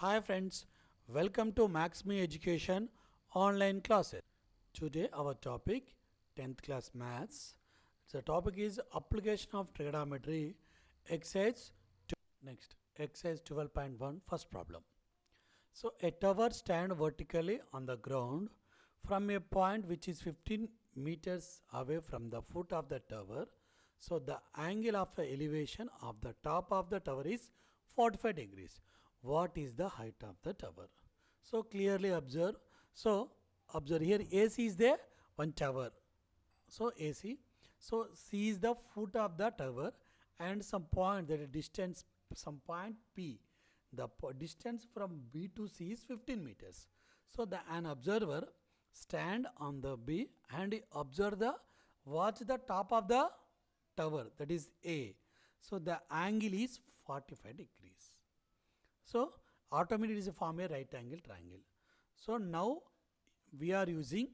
Hi friends, welcome to Max Me Education online classes. Today our topic 10th class maths. The topic is application of trigonometry exercise next exercise 12.1 first problem. So a tower stand vertically on the ground from a point which is 15 meters away from the foot of the tower. So the angle of elevation of the top of the tower is 45 degrees. What is the height of the tower? So clearly observe. So observe here AC is there, one tower. So AC. So C is the foot of the tower and some point that is distance, some point P. The distance from B to C is 15 meters. So an observer stand on the B and observe watch the top of the tower, that is A. So the angle is 45 degrees. So automatically it is form a right angle triangle. So now we are using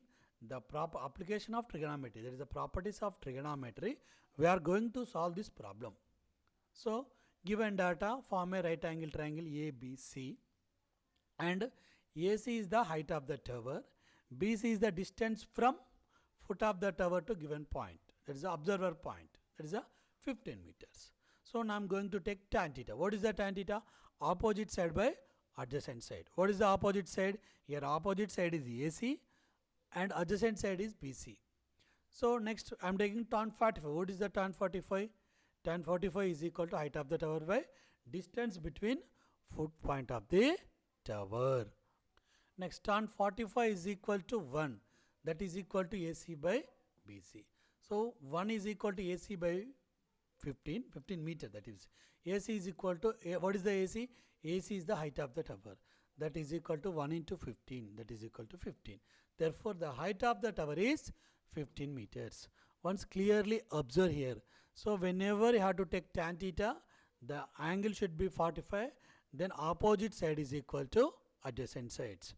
the proper application of trigonometry, that is the properties of trigonometry. We are going to solve this problem. So given data, form a right angle triangle ABC, and AC is the height of the tower, BC is the distance from foot of the tower to given point, that is the observer point, that is a 15 meters. So now I am going to take tan theta. What is the tan theta? Opposite side by adjacent side. What is the opposite side? Here opposite side is AC and adjacent side is BC. So next I am taking tan 45. What is the tan 45? Tan 45 is equal to height of the tower by distance between foot point of the tower. Next tan 45 is equal to 1, that is equal to AC by BC. So 1 is equal to AC by 15 meter, that is AC is equal to what is the AC? AC is the height of the tower, that is equal to 1 into 15, that is equal to 15. Therefore the height of the tower is 15 meters. Once clearly observe here. So whenever you have to take tan theta, the angle should be 45, then opposite side is equal to adjacent sides.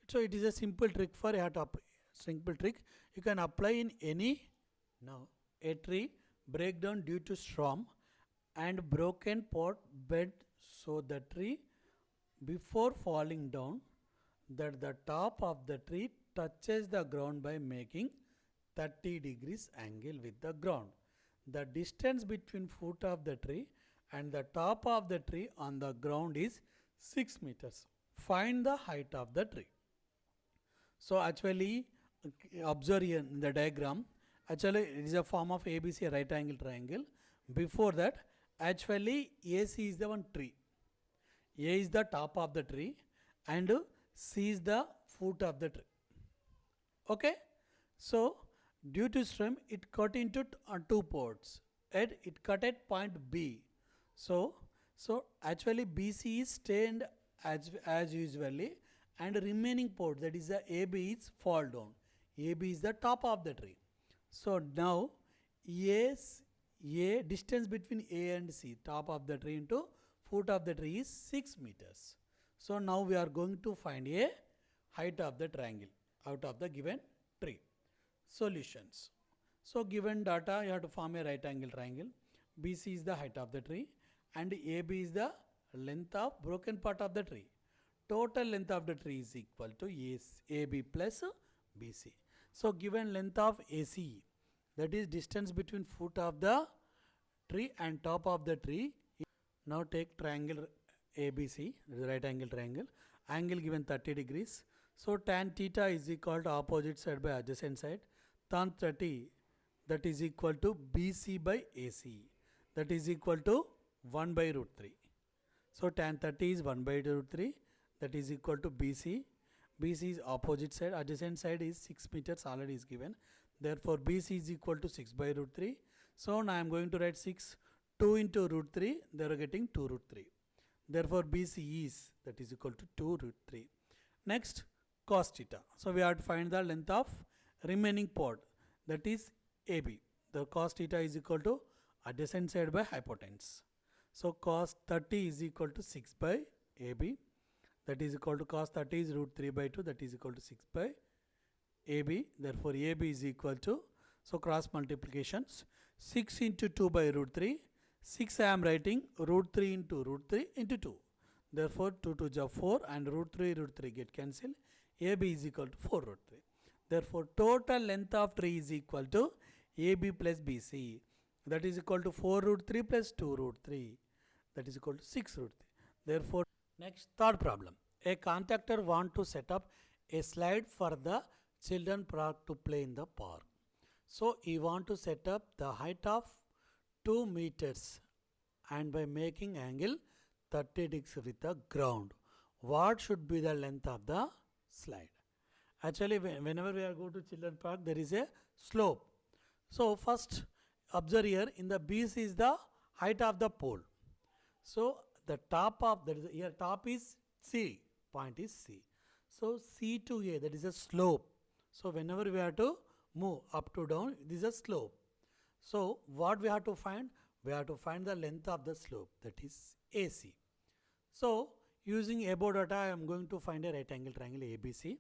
So it is a simple trick for you have to simple trick you can apply in any. Now a tree breakdown due to storm and broken pot bed, so the tree before falling down, that the top of the tree touches the ground by making 30 degrees angle with the ground. The distance between foot of the tree and the top of the tree on the ground is 6 meters. Find the height of the tree. So actually observe here in the diagram, actually it is a form of ABC, right angle triangle. Before that, actually AC is the one tree. A is the top of the tree and C is the foot of the tree. Okay. So due to storm it cut into two ports and it cut at point B. So actually BC is stayed as usually and remaining port, that is the AB, is fall down. AB is the top of the tree. So now A distance between A and C, top of the tree into foot of the tree, is 6 meters. So now we are going to find a height of the triangle out of the given tree. Solutions. So given data, you have to form a right angle triangle. BC is the height of the tree and AB is the length of broken part of the tree. Total length of the tree is equal to AB plus BC. So given length of AC, that is distance between foot of the tree and top of the tree. Now take triangle ABC, that is right angle triangle. Angle given 30 degrees. So tan theta is equal to opposite side by adjacent side. Tan 30, that is equal to BC by AC, that is equal to 1 by root 3. So tan 30 is 1 by root 3, that is equal to BC. BC is opposite side, adjacent side is 6 meters already is given. Therefore BC is equal to 6 by root 3. So now I am going to write 6. 2 into root 3, they are getting 2 root 3. Therefore BC is, that is equal to 2 root 3. Next cos theta. So we have to find the length of remaining part, that is AB. The cos theta is equal to adjacent side by hypotenuse. So cos 30 is equal to 6 by AB, that is equal to cos 30 is root 3 by 2, that is equal to 6 by AB. Therefore AB is equal to, so cross multiplications, 6 into 2 by root 3. 6 I am writing root 3 into root 3 into 2. Therefore 2 to the 4 and root 3 get cancelled. AB is equal to 4 root 3. Therefore total length of tree is equal to AB plus BC. That is equal to 4 root 3 plus 2 root 3. That is equal to 6 root 3. Therefore next third problem. A contractor want to set up a slide for the children park to play in the park. So he want to set up the height of 2 meters and by making angle 30 degrees with the ground. What should be the length of the slide? Actually, whenever we are go to children park, there is a slope. So first observe here, in the BC is the height of the pole. So the top of that is here, top is C, point is C. So C to A, that is a slope. So whenever we have to move up to down, this is a slope. So what we have to find? We have to find the length of the slope, that is AC. So using above data, I am going to find a right angle triangle ABC.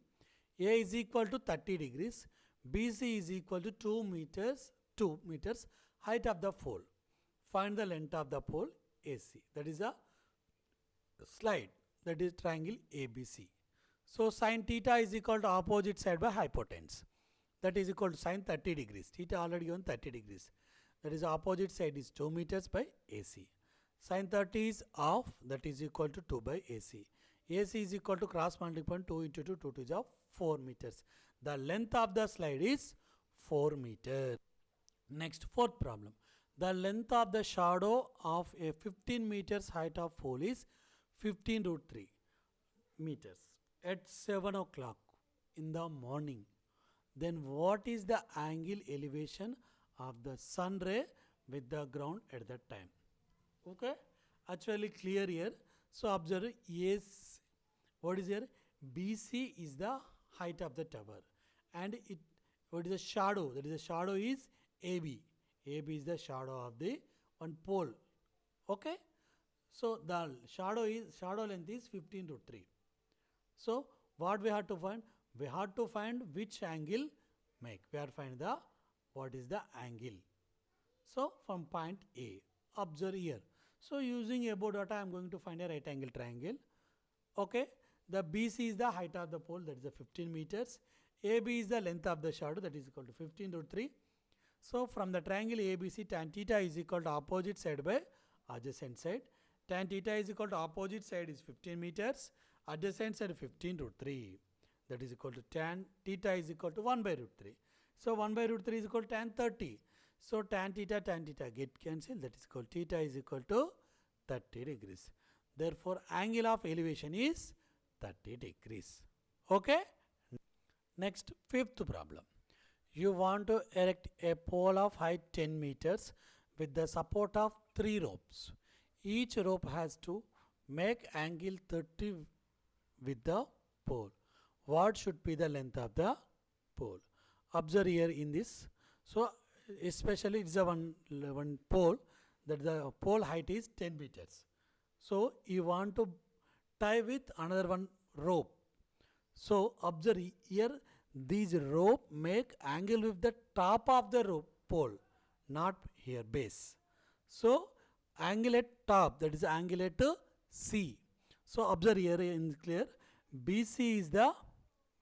A is equal to 30 degrees. BC is equal to 2 meters height of the pole. Find the length of the pole AC. That is a slide. That is triangle ABC. So sin theta is equal to opposite side by hypotenuse. That is equal to sin 30 degrees. Theta already given 30 degrees. That is opposite side is 2 meters by AC. Sin 30 is half, that is equal to 2 by AC. AC is equal to cross multiply 2 into 2, 2 to 4 meters. The length of the slide is 4 meters. Next, fourth problem. The length of the shadow of a 15 meters height of pole is 15 root 3 meters at 7 o'clock in the morning. Then what is the angle elevation of the sun ray with the ground at that time? Okay, actually clear here. So observe, yes, what is here? BC is the height of the tower, and it, what is the shadow? That is the shadow is AB. AB is the shadow of the one pole. Okay, so the shadow length is 15 root 3. So what we have to find? We have to find which angle make. We have to find the what is the angle. So from point A, observe here. So using above data, I am going to find a right angle triangle. Okay, the BC is the height of the pole, that is the 15 meters. AB is the length of the shadow, that is equal to 15 root 3. So from the triangle ABC, tan theta is equal to opposite side by adjacent side. Tan theta is equal to opposite side is 15 meters, adjacent side 15 root 3. That is equal to tan theta is equal to 1 by root 3. So 1 by root 3 is equal to tan 30. So tan theta get cancelled. That is equal to theta is equal to 30 degrees. Therefore, angle of elevation is 30 degrees. Okay. Next, fifth problem. You want to erect a pole of height 10 meters with the support of 3 ropes. Each rope has to make angle 30 with the pole. What should be the length of the pole? Observe here in this. So especially it's a one pole, that the pole height is 10 meters. So you want to tie with another one rope. So observe here, these rope make angle with the top of the rope pole, not here base. So angle at top, that is angle at C. So observe here in clear, BC is the,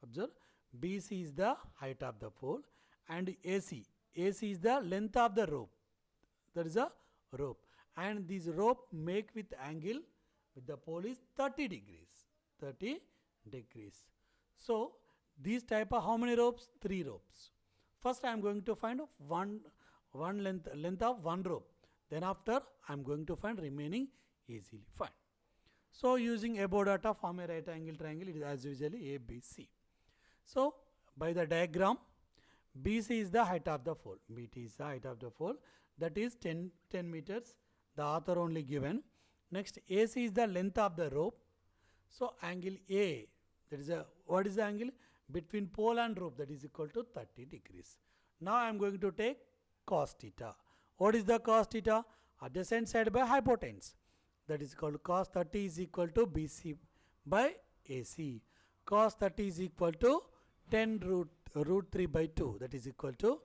observe, BC is the height of the pole, and AC is the length of the rope, that is a rope, and this rope make with angle with the pole is 30 degrees. So these type of how many ropes? 3 ropes. First I am going to find one length of one rope. Then after I am going to find remaining easily find. So using above data form a right angle triangle, it is as usually ABC. So by the diagram, BC is the height of the pole. BT is the height of the pole, that is 10 meters. The author only given. Next, AC is the length of the rope. So angle A, that is a, what is the angle? Between pole and rope, that is equal to 30 degrees. Now I am going to take cos theta. What is the cos theta? Adjacent side by hypotenuse. That is called cos 30 is equal to BC by AC. Cos 30 is equal to 10 root 3 by 2. That is equal to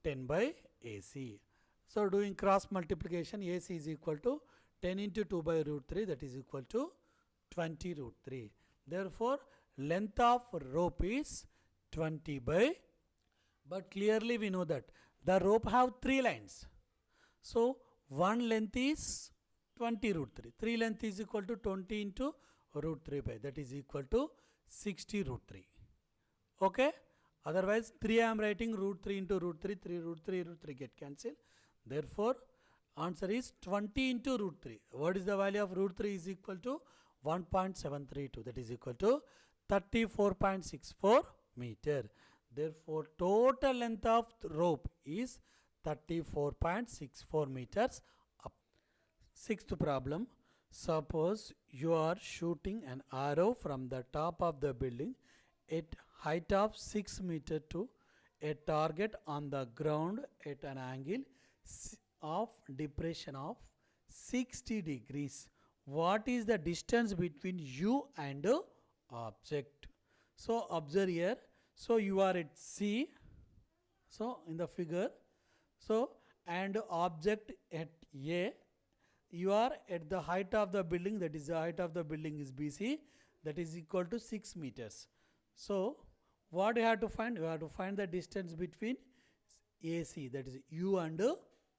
10 by AC. So doing cross multiplication, AC is equal to 10 into 2 by root 3. That is equal to 20 root 3. Therefore, length of rope is 20 by, but clearly we know that the rope have 3 lines. So, one length is 20 root 3. 3 length is equal to 20 into root 3 by, that is equal to 60 root 3. Okay? Otherwise, 3 I am writing root 3 into root 3, 3 root 3, root 3 get cancelled. Therefore, answer is 20 into root 3. What is the value of root 3 is equal to 1.732, that is equal to 34.64 meter. Therefore, total length of rope is 34.64 meters up. Sixth problem. Suppose you are shooting an arrow from the top of the building at height of 6 meter to a target on the ground at an angle of depression of 60 degrees. What is the distance between you and object? So observe here. So you are at C. So in the figure. So and object at A. You are at the height of the building, that is the height of the building is BC, that is equal to 6 meters. So what you have to find? You have to find the distance between AC, that is U and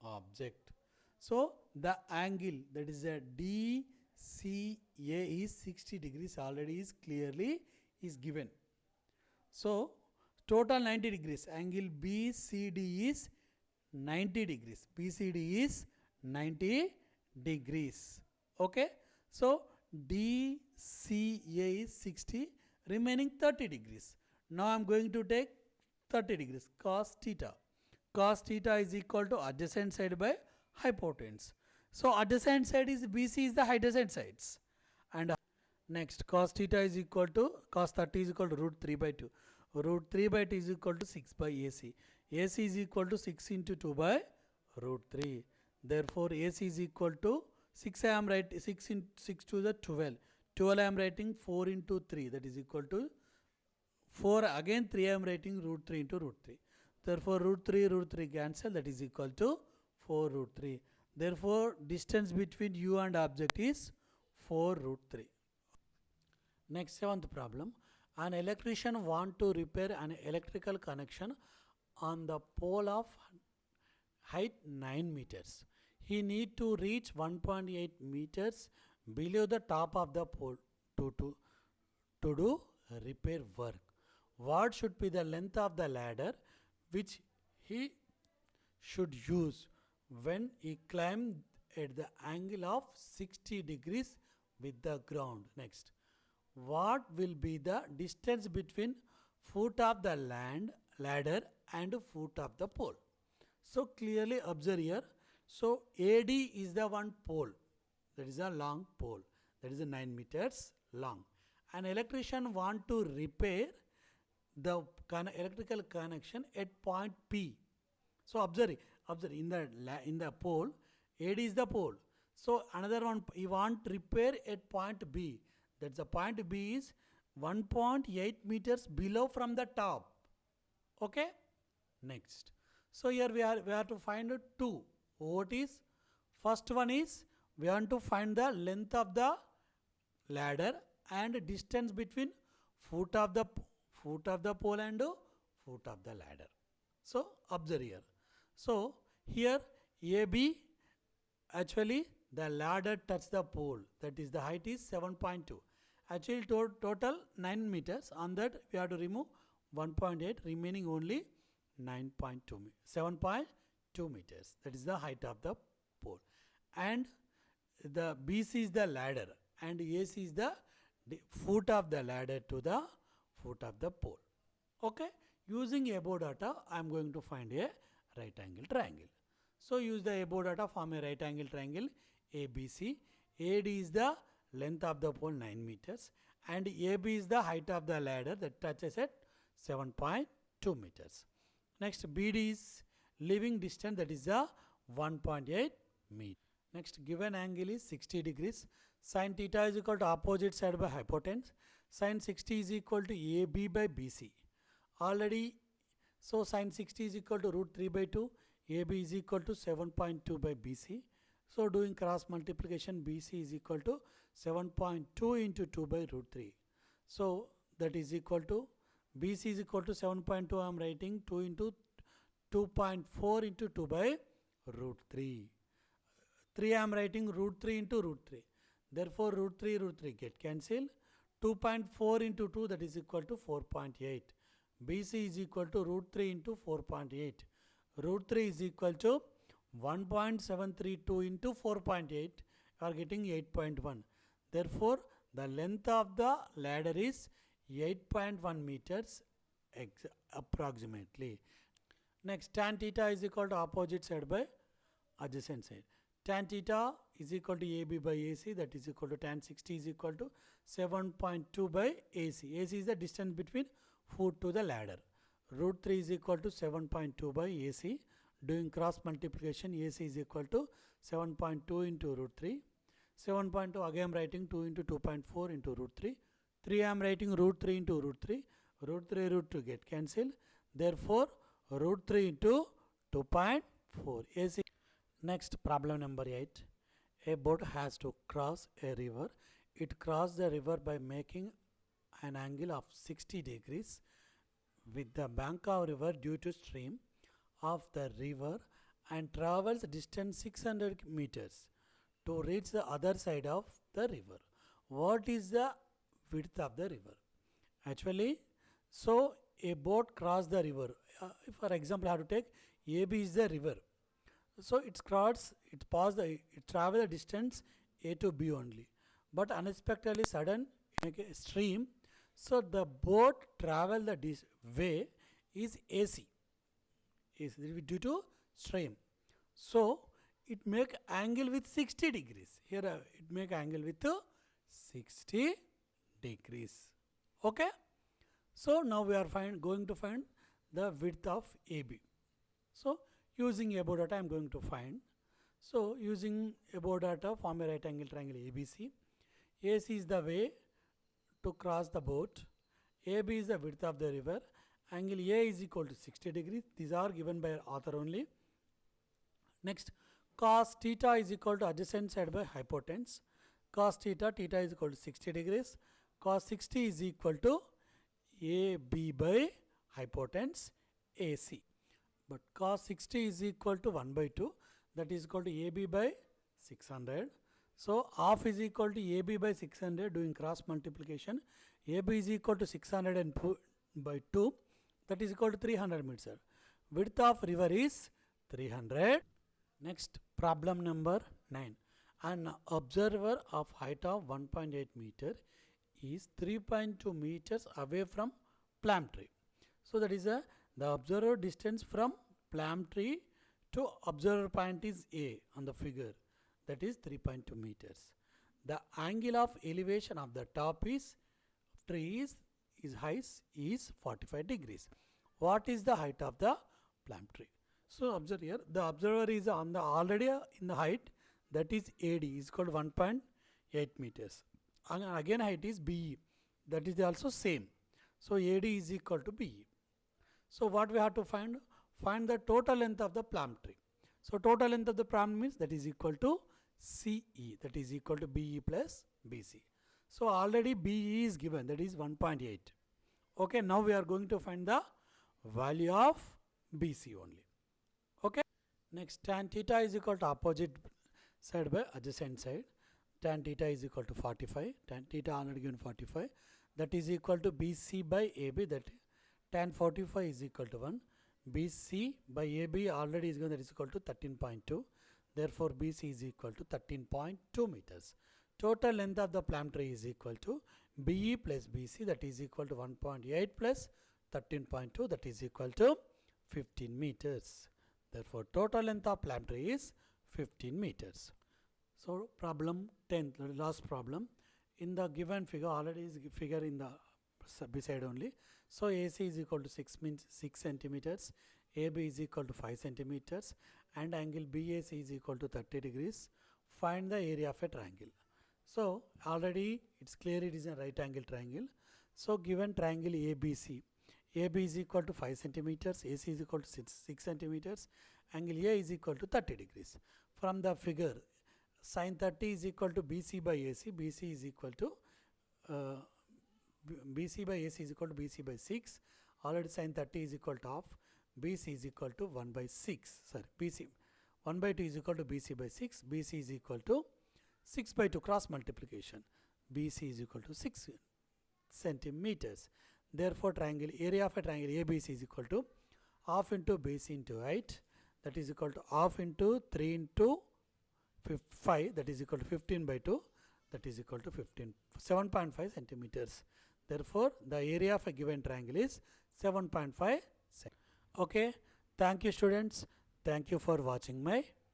object. So the angle, that is a DCA is 60 degrees, already is clearly is given. So total 90 degrees, angle BCD is 90 degrees, BCD is 90 degrees. Okay, so DCA is 60, remaining 30 degrees. Now I am going to take 30 degrees, cos theta. Cos theta is equal to adjacent side by hypotenuse. So adjacent side is BC is the adjacent sides. And next, cos theta is equal to, cos 30 is equal to root 3 by 2. Root 3 by 2 is equal to 6 by AC. AC is equal to 6 into 2 by root 3. Therefore, AC is equal to 6 I am writing 6 into 6 to the 12. 12 I am writing 4 into 3, that is equal to 4, again 3 I am writing root 3 into root 3. Therefore, root 3 cancel, that is equal to 4 root 3. Therefore, distance between you and object is 4 root 3. Next, seventh problem. An electrician want to repair an electrical connection on the pole of height 9 meters. He need to reach 1.8 meters below the top of the pole to do repair work. What should be the length of the ladder which he should use when he climbed at the angle of 60 degrees with the ground? Next, what will be the distance between foot of the ladder and foot of the pole? So clearly observe here. So AD is the one pole, that is a long pole, that is a 9 meters long. An electrician want to repair the electrical connection at point P. So observe in the pole, AD is the pole. So another one, you want repair at point B. That's the point B is 1.8 meters below from the top. Okay. Next. So here we have to find two. What is? First one is we want to find the length of the ladder and distance between foot of the pole and foot of the ladder. So observe here. So here AB, actually the ladder touch the pole, that is the height is 7.2. Actually total 9 meters. On that we have to remove 1.8, remaining only 7.2 meters. That is the height of the pole. And the BC is the ladder and AC is the foot of the ladder to the foot of the pole. Okay. Using above data, I am going to find a right angle triangle. So use the above data, form a right angle triangle ABC. AD is the length of the pole 9 meters and AB is the height of the ladder that touches at 7.2 meters. Next, BD is leaving distance, that is a 1.8 meter. Next, given angle is 60 degrees. Sin theta is equal to opposite side by hypotenuse. Sin 60 is equal to AB by BC. Already, so sin 60 is equal to root 3 by 2. AB is equal to 7.2 by BC. So doing cross multiplication, BC is equal to 7.2 into 2 by root 3. So that is equal to BC is equal to 7.2. I am writing 2 into 2.4 into 2 by root 3. 3 I am writing root 3 into root 3. Therefore root 3 get cancelled. 2.4 into 2, that is equal to 4.8. BC is equal to root 3 into 4.8. Root 3 is equal to 1.732 into 4.8. You are getting 8.1. Therefore the length of the ladder is 8.1 meters approximately. Next, tan theta is equal to opposite side by adjacent side. Tan theta is equal to AB by AC, that is equal to tan 60 is equal to 7.2 by AC. AC is the distance between foot to the ladder. Root 3 is equal to 7.2 by AC. Doing cross multiplication, AC is equal to 7.2 into root 3. 7.2 again I am writing 2 into 2.4 into root 3. 3 I am writing root 3 into root 3. Root 3 root 2 get cancelled. Therefore root 3 into 2.4 AC. Next, problem number 8. A boat has to cross a river. It crosses the river by making an angle of 60 degrees with the bank of river due to stream of the river and travels distance 600 meters to reach the other side of the river. What is the width of the river? Actually, so a boat crossed the river. For example, I have to take AB is the river. So it travels the distance A to B only. But unexpectedly sudden a stream, so the boat travel the way is AC. Is due to stream. So it make angle with 60 degrees. Here it make angle with 60 degrees. Okay. So now we are going to find the width of AB. So using above data I am going to find. So using above data form a right angle triangle ABC. AC is the way to cross the boat. AB is the width of the river. Angle A is equal to 60 degrees. These are given by author only. Next, cos theta is equal to adjacent side by hypotenuse. Cos theta is equal to 60 degrees. Cos 60 is equal to AB by hypotenuse AC. But cos 60 is equal to 1 by 2. That is equal to AB by 600. So half is equal to AB by 600. Doing cross multiplication, AB is equal to 600 and by 2. That is equal to 300 meters. Width of river is 300. Next, problem number 9. An observer of height of 1.8 meter is 3.2 meters away from plum tree. So that is the observer distance from plum tree to observer point is A on the figure. That is 3.2 meters. The angle of elevation of the top is tree is height is 45 degrees. What is the height of the plum tree? So observe here, the observer is on the already in the height, that is AD is called 1.8 meters. And again height is BE, that is also same. So AD is equal to BE. So what we have to find? Find the total length of the plum tree. So total length of the plum means that is equal to CE, that is equal to BE plus BC. So already BE is given, that is 1.8. Okay, now we are going to find the value of BC only. Okay. Next, tan theta is equal to opposite side by adjacent side. Tan theta is equal to 45. Tan theta already given 45. That is equal to BC by AB. That tan 45 is equal to 1. BC by AB already is given, that is equal to 13.2. Therefore, BC is equal to 13.2 meters. Total length of the plum tree is equal to BE plus BC, that is equal to 1.8 plus 13.2, that is equal to 15 meters. Therefore, total length of plum tree is 15 meters. So, problem 10, last problem. In the given figure, already is figure in the beside only. So, AC is equal to 6 centimeters, AB is equal to 5 centimeters, and angle BAC is equal to 30 degrees. Find the area of a triangle. So, already it's clear it is a right angle triangle. So, given triangle ABC, AB is equal to 5 centimeters, AC is equal to 6 centimeters, angle A is equal to 30 degrees. From the figure, Sin 30 is equal to BC by AC. BC is equal to BC by AC is equal to BC by 6. Already sin 30 is equal to half. BC is equal to 1 by 6. Sorry, BC 1 by 2 is equal to BC by 6. BC is equal to 6 by 2 cross multiplication. BC is equal to 6 centimeters. Therefore, area of a triangle ABC is equal to half into BC into height, that is equal to half into 3 into 5, that is equal to 15 by 2, that is equal to 7.5 centimeters. Therefore, the area of a given triangle is 7.5 centimeters. Okay, thank you students. Thank you for watching my